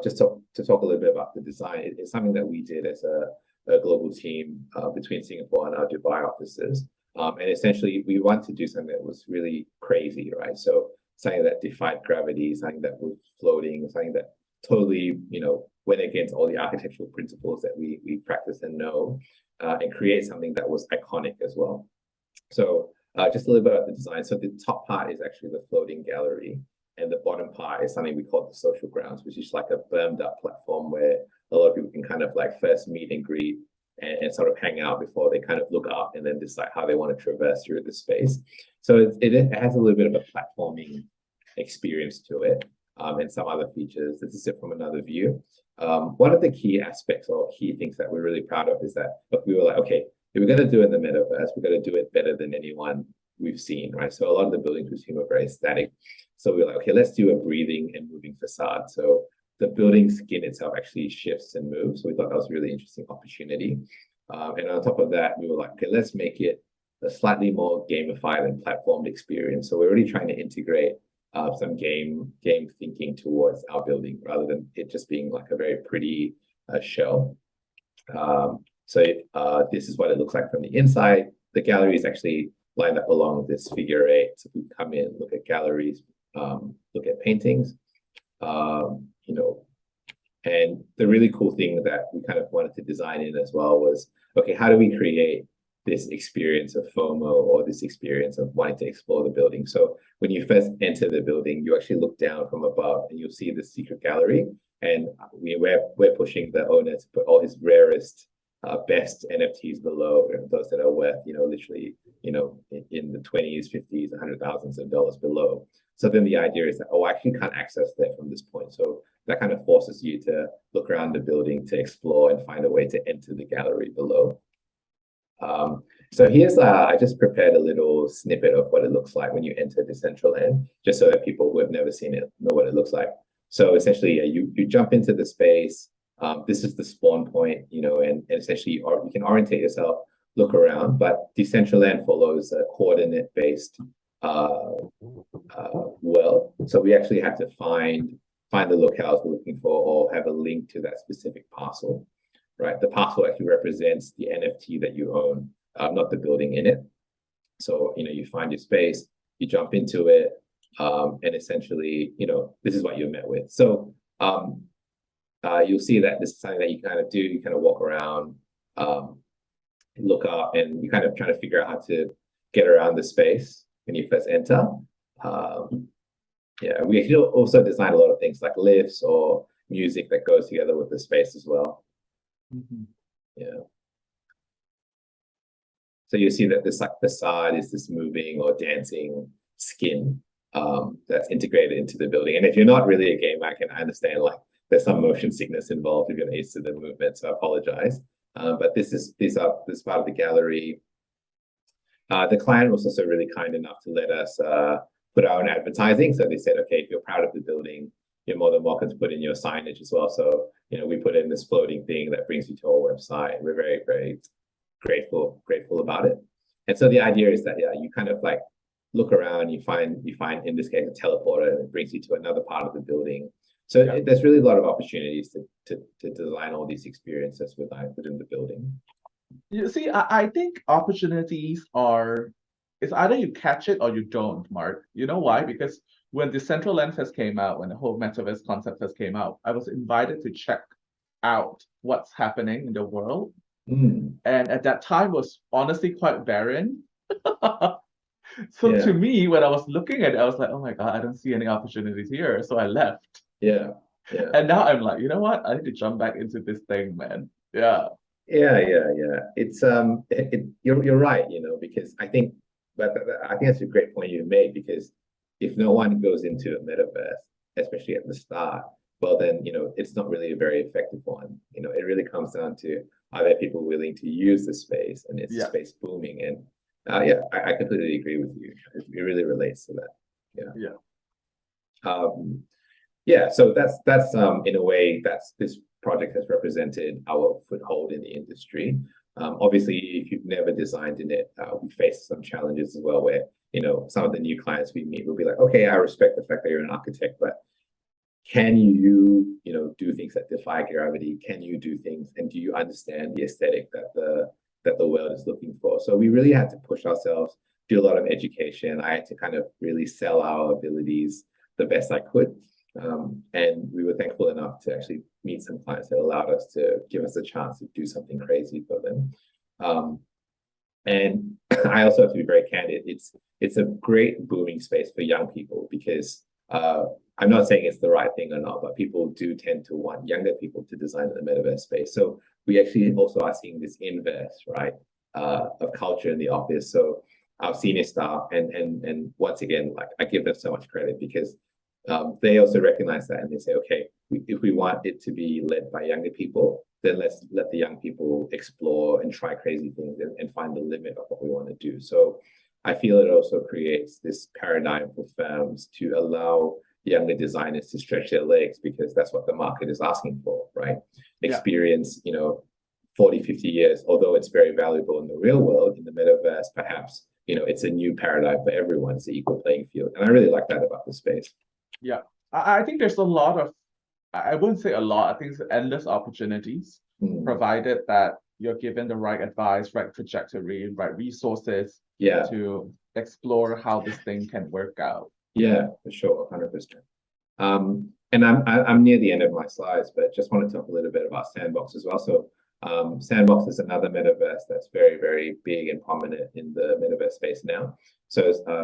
Speaker 2: just to talk a little bit about the design, it's something that we did as a global team between Singapore and our Dubai offices. And essentially, we want to do something that was really crazy, right? So something that defied gravity, something that was floating, something that totally, went against all the architectural principles that we practice and know, and create something that was iconic as well. So just a little bit about the design. So the top part is actually the floating gallery, and the bottom part is something we call the social grounds, which is like a bermed up platform where a lot of people can kind of like first meet and greet and sort of hang out before they kind of look up and then decide how they want to traverse through the space. So it has a little bit of a platforming experience to it, and some other features. This is it from another view. One of the key aspects or key things that we're really proud of is that we were like, okay, if we're going to do it in the metaverse, we're going to do it better than anyone we've seen, right? So a lot of the buildings we've seen were very static. So we were like, okay, let's do a breathing and moving facade. So the building skin itself actually shifts and moves. So we thought that was a really interesting opportunity. And on top of that, we were like, okay, let's make it a slightly more gamified and platformed experience. So we're really trying to integrate some game thinking towards our building rather than it just being like a very pretty shell. So this is what it looks like from the inside. The gallery is actually lined up along this figure 8. So we come in, look at galleries, look at paintings, and the really cool thing that we kind of wanted to design in as well was, okay, how do we create this experience of FOMO or this experience of wanting to explore the building? So when you first enter the building, you actually look down from above and you'll see the secret gallery. And we're pushing the owner to put all his rarest, best NFTs below, those that are worth, literally, in the 20s, 50s, $100,000s of dollars below. So then the idea is that, I actually can't access that from this point. So that kind of forces you to look around the building to explore and find a way to enter the gallery below. So here's, I just prepared a little snippet of what it looks like when you enter Decentraland, just so that people who have never seen it know what it looks like. So essentially, you jump into the space. This is the spawn point, and essentially you can orientate yourself, look around, but Decentraland follows a coordinate-based world. So we actually have to find the locales we're looking for or have a link to that specific parcel, right? The parcel actually represents the NFT that you own, not the building in it. So, you find your space, you jump into it, and essentially, this is what you're met with. So you'll see that this is something that you kind of do. You kind of walk around, look up, and you kind of try to figure out how to get around the space when you first enter. Yeah, we also design a lot of things like lifts or music that goes together with the space as well.
Speaker 1: Mm-hmm.
Speaker 2: Yeah. So you see that this like facade is this moving or dancing skin that's integrated into the building. And if you're not really a gamer, I understand like there's some motion sickness involved if you're not used to the movement, so I apologize. But this part of the gallery. The client was also really kind enough to let us put our own advertising. So they said, okay, if you're proud of the building, you're more than welcome to put in your signage as well. So, we put in this floating thing that brings you to our website. We're very, very grateful about it. And so the idea is that, you kind of like look around, you find in this case a teleporter, and it brings you to another part of the building. So there's really a lot of opportunities to design all these experiences within the building.
Speaker 1: You see, I think opportunities are it's either you catch it or you don't, Mark. You know why? Because when the central lens has came out, when the whole metaverse concept has came out, I was invited to check out what's happening in the world.
Speaker 2: Mm,
Speaker 1: And at that time was honestly quite barren. So
Speaker 2: yeah,
Speaker 1: to me, when I was looking at it, I was like, oh my God, I don't see any opportunities here. So I left.
Speaker 2: yeah, yeah.
Speaker 1: And now I'm like, you know what? I need to jump back into this thing, man. Yeah.
Speaker 2: Yeah. It's you're right, because I think I think that's a great point you made because if no one goes into a metaverse, especially at the start, well then, it's not really a very effective one. It really comes down to are there people willing to use the space and is the
Speaker 1: Yeah.
Speaker 2: space booming? And yeah, I completely agree with you. It really relates to that. Yeah.
Speaker 1: Yeah.
Speaker 2: Um, yeah, so that's in a way that's this project has represented our foothold in the industry. Obviously, if you've never designed in it, we face some challenges as well where, some of the new clients we meet will be like, okay, I respect the fact that you're an architect, but can you, do things that defy gravity? Can you do things and do you understand the aesthetic that the world is looking for? So we really had to push ourselves, do a lot of education. I had to kind of really sell our abilities the best I could. And we were thankful enough to actually meet some clients that allowed us to give us a chance to do something crazy for them. And I also have to be very candid. It's a great booming space for young people because I'm not saying it's the right thing or not, but people do tend to want younger people to design in the metaverse space. So we actually also are seeing this inverse, right, of culture in the office. So our senior staff and once again, like I give them so much credit because they also recognize that and they say, okay, if we want it to be led by younger people, then let's let the young people explore and try crazy things and find the limit of what we want to do. So I feel it also creates this paradigm for firms to allow younger designers to stretch their legs because that's what the market is asking for, right?
Speaker 1: Yeah.
Speaker 2: Experience, 40, 50 years, although it's very valuable in the real world, in the metaverse, perhaps, it's a new paradigm for everyone. It's an equal playing field. And I really like that about the space.
Speaker 1: Yeah. I think there's a lot of, I wouldn't say a lot, I think it's endless opportunities, provided that you're given the right advice, right trajectory, right resources
Speaker 2: Yeah.
Speaker 1: to explore how this thing can work out.
Speaker 2: Yeah, for sure, 100%. And I'm near the end of my slides, but just want to talk a little bit about Sandbox as well. So Sandbox is another metaverse that's very, very big and prominent in the metaverse space now. So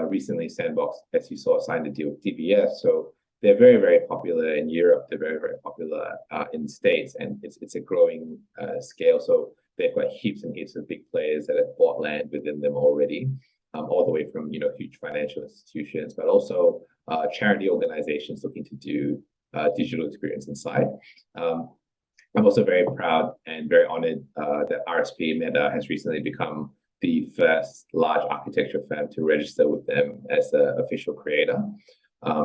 Speaker 2: recently Sandbox, as you saw, signed a deal with DBS. So they're very, very popular in Europe. They're very, very popular in the States, and it's a growing scale. So they've got heaps and heaps of big players that have bought land within them already, all the way from huge financial institutions, but also charity organizations looking to do digital experience inside. I'm also very proud and very honored that RSP Meta has recently become the first large architecture firm to register with them as an official creator.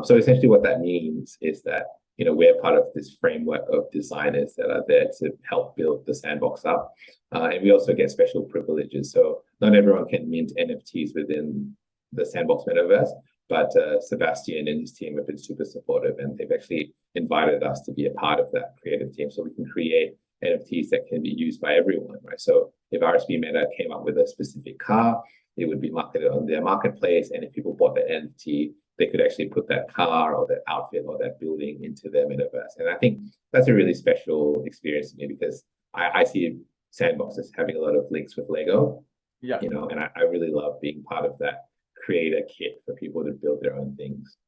Speaker 2: So essentially what that means is that we're part of this framework of designers that are there to help build the sandbox up. And we also get special privileges. So not everyone can mint NFTs within the sandbox metaverse, but Sebastian and his team have been super supportive and they've actually invited us to be a part of that creative team so we can create NFTs that can be used by everyone, right? So if RSP Meta came up with a specific car, it would be marketed on their marketplace. And if people bought the NFT, they could actually put that car or that outfit or that building into their metaverse. And I think that's a really special experience to me because I see Sandbox as having a lot of links with Lego.
Speaker 1: Yeah.
Speaker 2: And I really love being part of that creator kit for people to build their own things.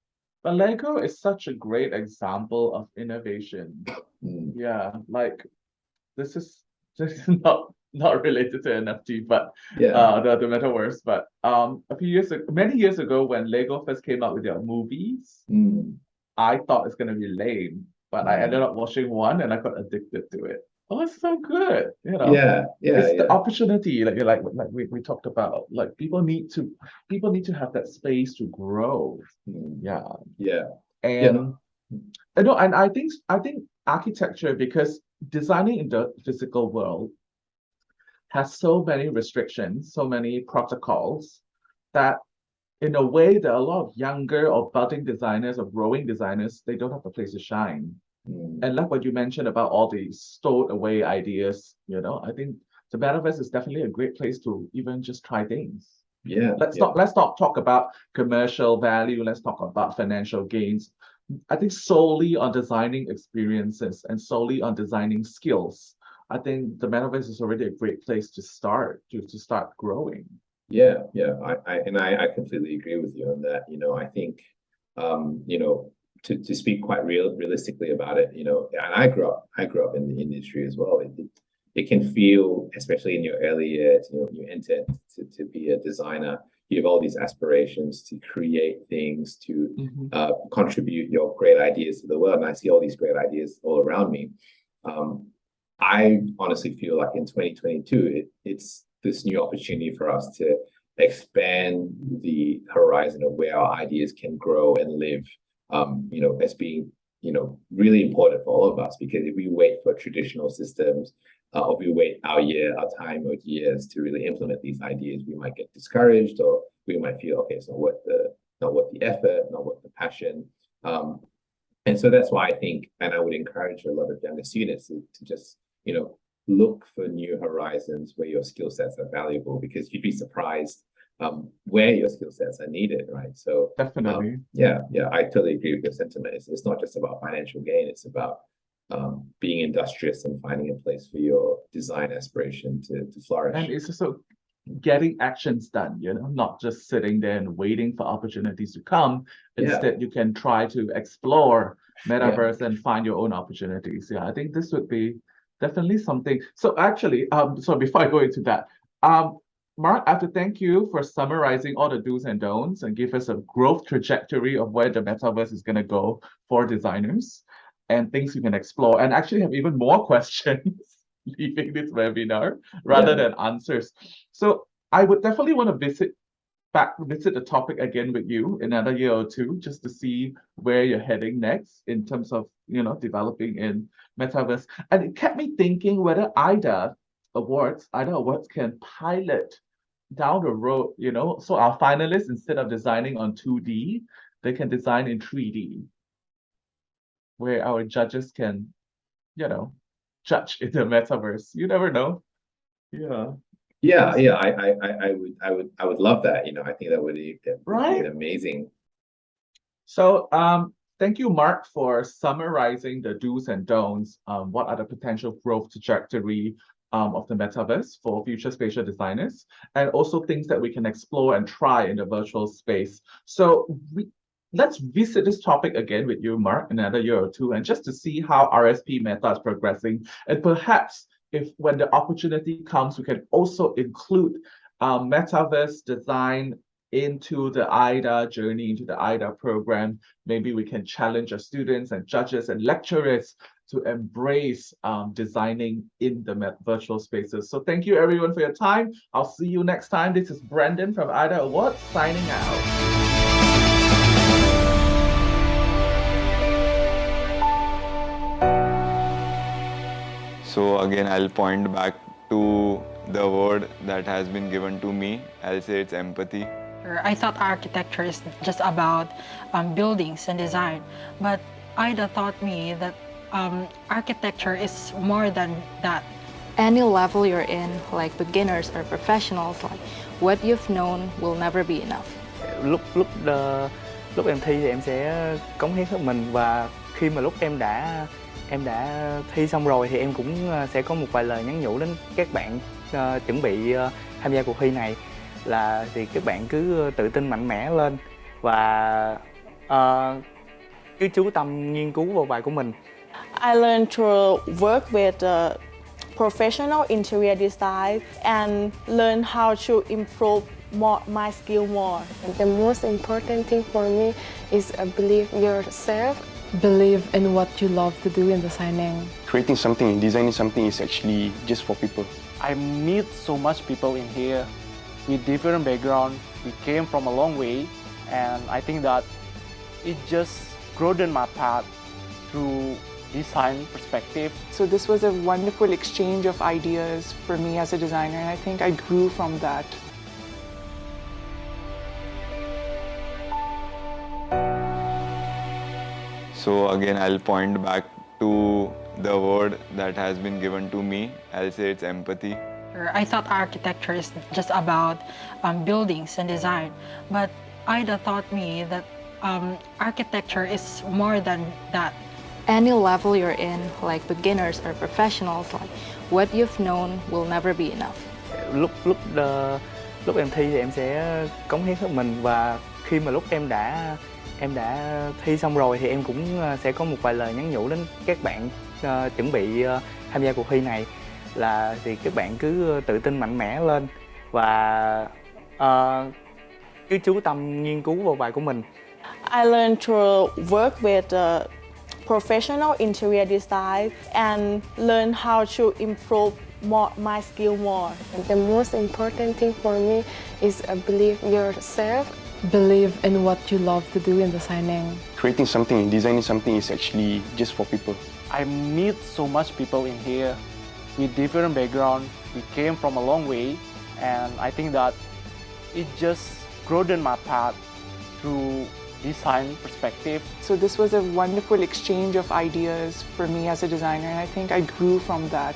Speaker 1: But Lego is such a great example of innovation. Yeah, like this is not related to NFT, but
Speaker 2: Yeah.
Speaker 1: the metaverse. But a few years ago, many years ago, when Lego first came out with their movies, I thought it's gonna be lame, but I ended up watching one and I got addicted to it. Oh, it's so good,
Speaker 2: Yeah.
Speaker 1: It's the opportunity, like we talked about. Like people need to have that space to grow. Yeah.
Speaker 2: Yeah.
Speaker 1: And and I think architecture, because designing in the physical world has so many restrictions, so many protocols, that in a way there are a lot of younger or budding designers or growing designers, they don't have a place to shine. And like what you mentioned about all the stowed away ideas, I think the metaverse is definitely a great place to even just try things.
Speaker 2: Yeah,
Speaker 1: Let's
Speaker 2: yeah.
Speaker 1: not talk about commercial value. Let's talk about financial gains. I think solely on designing experiences and solely on designing skills, I think the metaverse is already a great place to start to start growing.
Speaker 2: Yeah, yeah, I completely agree with you on that. I think, to speak quite realistically about it, and I grew up in the industry as well. It can feel, especially in your early years, you enter to be a designer, you have all these aspirations to create things, to contribute your great ideas to the world. And I see all these great ideas all around me. I honestly feel like in 2022, it's this new opportunity for us to expand the horizon of where our ideas can grow and live, as being, really important for all of us. Because if we wait for traditional systems, or we wait our time or years to really implement these ideas, we might get discouraged, or we might feel, okay, it's not worth the effort, not worth the passion. And so that's why I think, and I would encourage a lot of younger students to just, look for new horizons where your skill sets are valuable, because you'd be surprised where your skill sets are needed, right? So
Speaker 1: Definitely.
Speaker 2: yeah, I totally agree with your sentiment. It's not just about financial gain, it's about being industrious and finding a place for your design aspiration to flourish.
Speaker 1: And it's also getting actions done, not just sitting there and waiting for opportunities to come. Instead, you can try to explore metaverse and find your own opportunities. Yeah, I think this would be definitely something. So actually, so before I go into that, Mark, I have to thank you for summarizing all the do's and don'ts and give us a growth trajectory of where the metaverse is going to go for designers and things you can explore, and actually have even more questions leaving this webinar rather than answers. So I would definitely want to visit the topic again with you in another year or two, just to see where you're heading next in terms of, developing in metaverse. And it kept me thinking whether AYDA Awards can pilot down the road, so our finalists, instead of designing on 2D, they can design in 3D, where our judges can, judge in the metaverse. You never know. Yeah.
Speaker 2: Yeah, I would love that. I think that would be
Speaker 1: Right?
Speaker 2: amazing.
Speaker 1: So, thank you, Mark, for summarizing the do's and don'ts. What are the potential growth trajectory of the metaverse for future spatial designers, and also things that we can explore and try in the virtual space. So let's visit this topic again with you, Mark, in another year or two, and just to see how RSP Meta is progressing, and perhaps if when the opportunity comes, we can also include metaverse design into the AYDA journey, into the AYDA program. Maybe we can challenge our students and judges and lecturers to embrace designing in the virtual spaces. So thank you everyone for your time. I'll see you next time. This is Brandon from AYDA Awards signing out.
Speaker 3: So again, I'll point back to the word that has been given to me. I'll say it's empathy.
Speaker 4: I thought architecture is just about buildings and design, but AYDA taught me that architecture is more than that.
Speaker 5: Any level you're in, like beginners or professionals, like what you've known will never be enough.
Speaker 6: Lúc em thi thì em sẽ cống hiến hết mình, và khi mà lúc em đã thi xong rồi thì em cũng sẽ có một vài lời nhắn nhủ đến các bạn chuẩn bị tham gia cuộc thi này, là thì các bạn cứ tự tin mạnh mẽ lên và cứ chú tâm nghiên cứu vào bài của mình.
Speaker 7: I learned to work with professional interior design and learn how to improve my skill more.
Speaker 8: The most important thing for me is believe yourself.
Speaker 9: Believe in what you love to do in designing.
Speaker 10: Creating something and designing something is actually just for people.
Speaker 11: I meet so much people in here with different background. We came from a long way, and I think that it just broadened my path through design perspective.
Speaker 12: So this was a wonderful exchange of ideas for me as a designer, and I think I grew from that.
Speaker 3: So again, I'll point back to the word that has been given to me. I'll say it's empathy.
Speaker 4: I thought architecture is just about buildings and design, but AYDA taught me that architecture is more than that.
Speaker 5: Any level you're in, like beginners or professionals, like what you've known will never be enough.
Speaker 6: Lúc em thi thì em sẽ cống hiến hết mình, và khi mà lúc em đã thi xong rồi thì em cũng sẽ có một vài lời nhắn nhủ đến các bạn chuẩn bị tham gia cuộc thi này, là thì các bạn cứ tự tin mạnh mẽ lên và cứ chú tâm nghiên cứu vào bài của mình.
Speaker 7: I learned to work with professional interior design and learn how to improve my skill more.
Speaker 8: And the most important thing for me is believe yourself.
Speaker 9: Believe in what you love to do in designing.
Speaker 10: Creating something and designing something is actually just for people.
Speaker 11: I meet so much people in here with different background. We came from a long way, and I think that it just broadened my path through design perspective.
Speaker 12: So this was a wonderful exchange of ideas for me as a designer, and I think I grew from that.